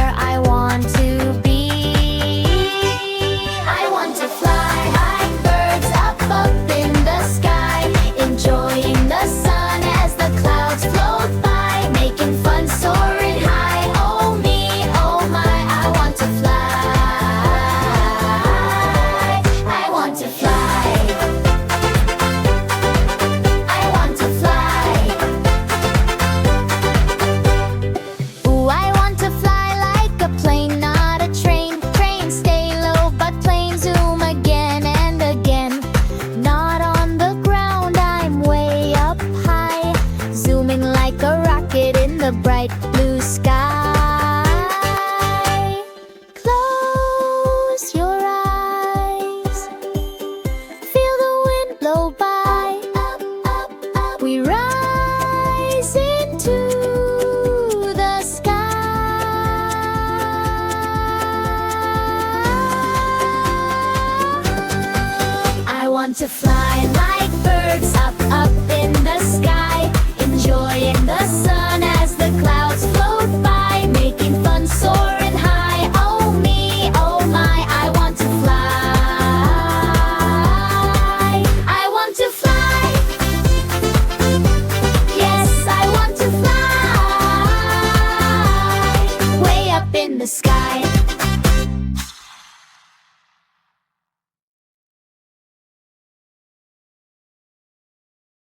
where I want to be. I want to fly like birds up in the sky, enjoying the sun as the clouds float by, making fun soaring high. Oh me, oh my, I want to fly. I want to fly. I want to fly. Ooh, I want to fly like a plane, not a train. Train stay low, but plane zoom again and again. Not on the ground, I'm way up high, zooming like a rocket in the bright blue sky. Close your eyes, feel the wind blow by. We rise into the sky. I want to fly like birds up in the sky, enjoying the sun as the clouds float by, making fun soaring high. Oh me, oh my, I want to fly. I want to fly. Yes, I want to fly way up in the sky.